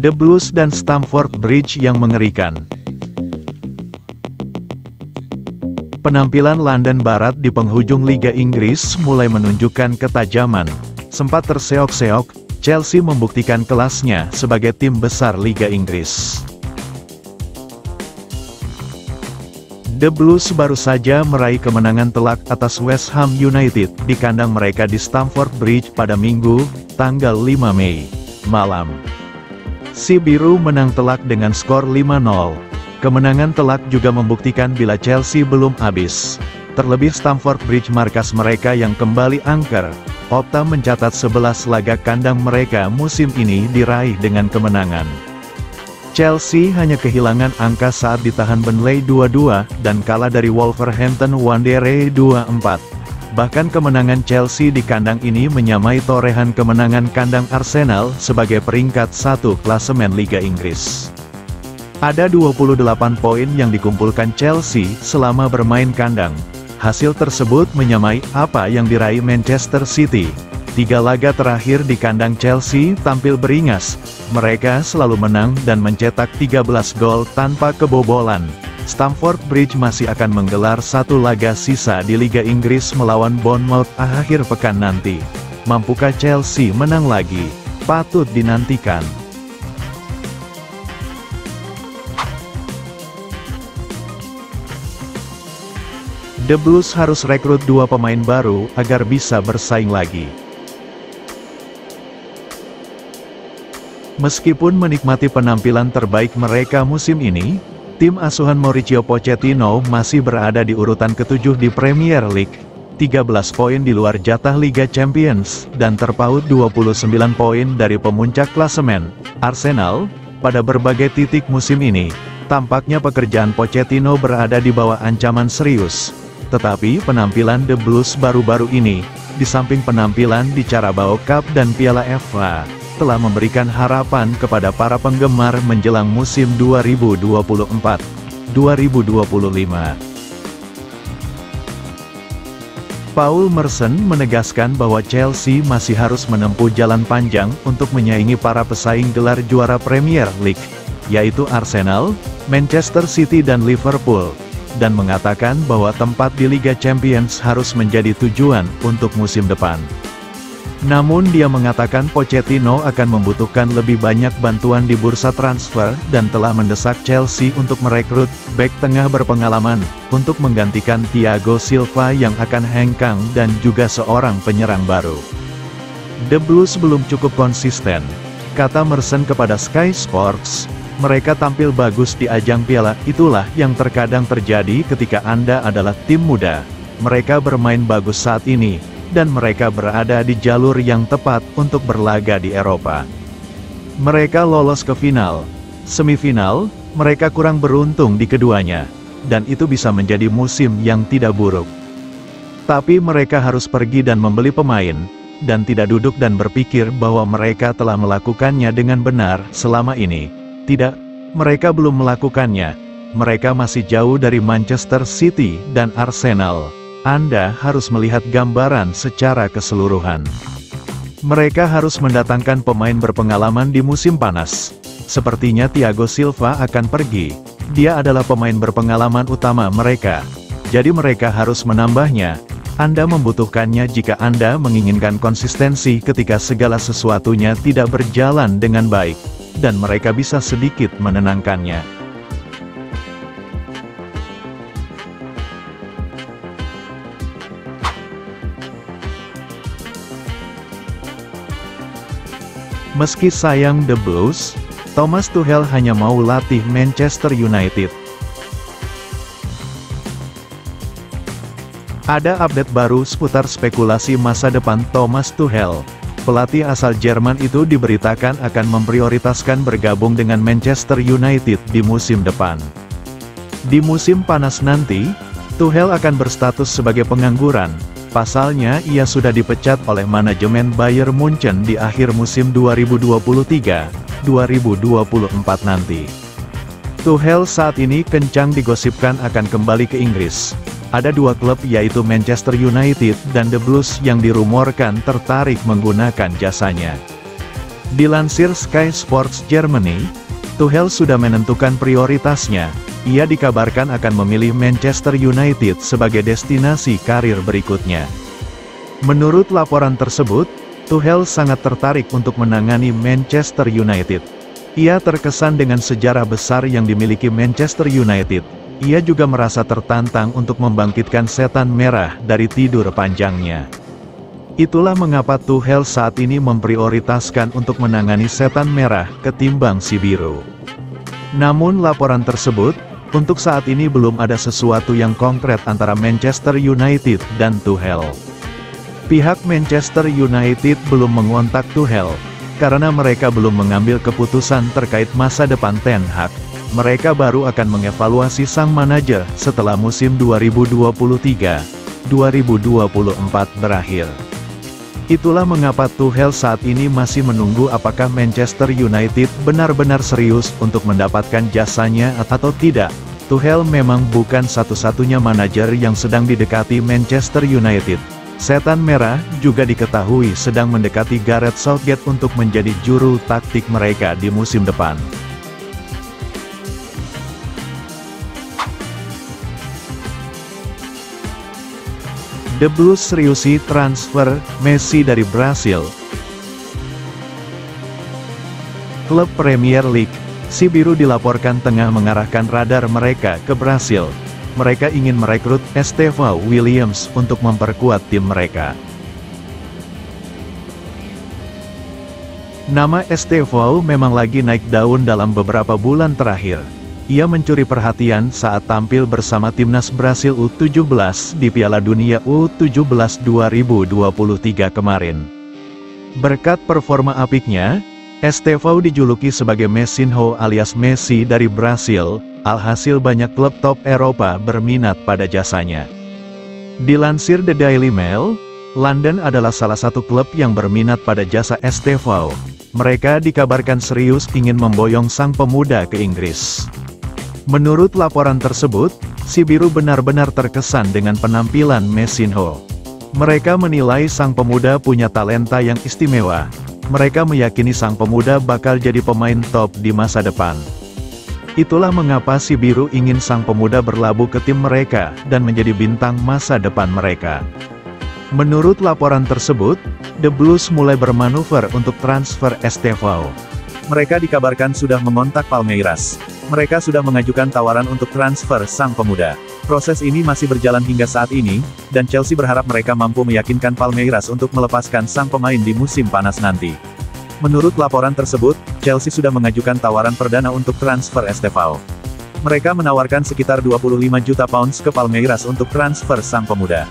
The Blues dan Stamford Bridge yang mengerikan. Penampilan London Barat di penghujung Liga Inggris mulai menunjukkan ketajaman. Sempat terseok-seok, Chelsea membuktikan kelasnya sebagai tim besar Liga Inggris. The Blues baru saja meraih kemenangan telak atas West Ham United di kandang mereka di Stamford Bridge pada Minggu, tanggal 5 Mei, malam. Si Biru menang telak dengan skor 5-0. Kemenangan telak juga membuktikan bila Chelsea belum habis. Terlebih Stamford Bridge markas mereka yang kembali angker. Opta mencatat 11 laga kandang mereka musim ini diraih dengan kemenangan. Chelsea hanya kehilangan angka saat ditahan Burnley 2-2 dan kalah dari Wolverhampton Wanderers 2-4. Bahkan kemenangan Chelsea di kandang ini menyamai torehan kemenangan kandang Arsenal sebagai peringkat 1 klasemen Liga Inggris. Ada 28 poin yang dikumpulkan Chelsea selama bermain kandang. Hasil tersebut menyamai apa yang diraih Manchester City. 3 laga terakhir di kandang Chelsea tampil beringas. Mereka selalu menang dan mencetak 13 gol tanpa kebobolan. Stamford Bridge masih akan menggelar 1 laga sisa di Liga Inggris melawan Bournemouth akhir pekan nanti. Mampukah Chelsea menang lagi? Patut dinantikan. The Blues harus rekrut 2 pemain baru agar bisa bersaing lagi. Meskipun menikmati penampilan terbaik mereka musim ini, tim asuhan Mauricio Pochettino masih berada di urutan ke-7 di Premier League, 13 poin di luar jatah Liga Champions, dan terpaut 29 poin dari pemuncak klasemen, Arsenal. Pada berbagai titik musim ini, tampaknya pekerjaan Pochettino berada di bawah ancaman serius. Tetapi penampilan The Blues baru-baru ini, di samping penampilan di Carabao Cup dan Piala FA, telah memberikan harapan kepada para penggemar menjelang musim 2024-2025. Paul Merson menegaskan bahwa Chelsea masih harus menempuh jalan panjang untuk menyaingi para pesaing gelar juara Premier League, yaitu Arsenal, Manchester City dan Liverpool, dan mengatakan bahwa tempat di Liga Champions harus menjadi tujuan untuk musim depan. Namun dia mengatakan Pochettino akan membutuhkan lebih banyak bantuan di bursa transfer dan telah mendesak Chelsea untuk merekrut bek tengah berpengalaman untuk menggantikan Thiago Silva yang akan hengkang dan juga seorang penyerang baru. The Blues belum cukup konsisten, kata Merson kepada Sky Sports. Mereka tampil bagus di ajang piala, itulah yang terkadang terjadi ketika Anda adalah tim muda. Mereka bermain bagus saat ini, dan mereka berada di jalur yang tepat untuk berlaga di Eropa. Mereka lolos ke final. Semifinal, mereka kurang beruntung di keduanya, dan itu bisa menjadi musim yang tidak buruk. Tapi mereka harus pergi dan membeli pemain, dan tidak duduk dan berpikir bahwa mereka telah melakukannya dengan benar selama ini. Tidak, mereka belum melakukannya. Mereka masih jauh dari Manchester City dan Arsenal. Anda harus melihat gambaran secara keseluruhan. Mereka harus mendatangkan pemain berpengalaman di musim panas. Sepertinya Thiago Silva akan pergi. Dia adalah pemain berpengalaman utama mereka. Jadi mereka harus menambahnya. Anda membutuhkannya jika Anda menginginkan konsistensi ketika segala sesuatunya tidak berjalan dengan baik. Dan mereka bisa sedikit menenangkannya. Meski sayang The Blues, Thomas Tuchel hanya mau latih Manchester United. Ada update baru seputar spekulasi masa depan Thomas Tuchel. Pelatih asal Jerman itu diberitakan akan memprioritaskan bergabung dengan Manchester United di musim depan. Di musim panas nanti, Tuchel akan berstatus sebagai pengangguran. Pasalnya ia sudah dipecat oleh manajemen Bayern Munchen di akhir musim 2023-2024 nanti. Tuchel saat ini kencang digosipkan akan kembali ke Inggris. Ada 2 klub yaitu Manchester United dan The Blues yang dirumorkan tertarik menggunakan jasanya. Dilansir Sky Sports Germany, Tuchel sudah menentukan prioritasnya. Ia dikabarkan akan memilih Manchester United sebagai destinasi karir berikutnya. Menurut laporan tersebut, Tuchel sangat tertarik untuk menangani Manchester United. Ia terkesan dengan sejarah besar yang dimiliki Manchester United. Ia juga merasa tertantang untuk membangkitkan setan merah dari tidur panjangnya. Itulah mengapa Tuchel saat ini memprioritaskan untuk menangani setan merah ketimbang si biru. Namun laporan tersebut, untuk saat ini belum ada sesuatu yang konkret antara Manchester United dan Tuchel. Pihak Manchester United belum mengontak Tuchel, karena mereka belum mengambil keputusan terkait masa depan Ten Hag. Mereka baru akan mengevaluasi sang manajer setelah musim 2023-2024 berakhir. Itulah mengapa Tuchel saat ini masih menunggu apakah Manchester United benar-benar serius untuk mendapatkan jasanya atau tidak. Tuchel memang bukan satu-satunya manajer yang sedang didekati Manchester United. Setan merah juga diketahui sedang mendekati Gareth Southgate untuk menjadi juru taktik mereka di musim depan. The Blues seriusi transfer Messi dari Brasil. Klub Premier League, si biru dilaporkan tengah mengarahkan radar mereka ke Brasil. Mereka ingin merekrut Estevão Williams untuk memperkuat tim mereka. Nama Estevão memang lagi naik daun dalam beberapa bulan terakhir. Ia mencuri perhatian saat tampil bersama timnas Brasil U17 di Piala Dunia U17 2023 kemarin. Berkat performa apiknya, Estevão dijuluki sebagai Messinho alias Messi dari Brasil, alhasil banyak klub top Eropa berminat pada jasanya. Dilansir The Daily Mail, London adalah salah satu klub yang berminat pada jasa Estevão. Mereka dikabarkan serius ingin memboyong sang pemuda ke Inggris. Menurut laporan tersebut, si biru benar-benar terkesan dengan penampilan Messinho. Mereka menilai sang pemuda punya talenta yang istimewa. Mereka meyakini sang pemuda bakal jadi pemain top di masa depan. Itulah mengapa si biru ingin sang pemuda berlabuh ke tim mereka dan menjadi bintang masa depan mereka. Menurut laporan tersebut, The Blues mulai bermanuver untuk transfer Estevão. Mereka dikabarkan sudah mengontak Palmeiras. Mereka sudah mengajukan tawaran untuk transfer sang pemuda. Proses ini masih berjalan hingga saat ini, dan Chelsea berharap mereka mampu meyakinkan Palmeiras untuk melepaskan sang pemain di musim panas nanti. Menurut laporan tersebut, Chelsea sudah mengajukan tawaran perdana untuk transfer Estevão. Mereka menawarkan sekitar 25 juta pounds ke Palmeiras untuk transfer sang pemuda.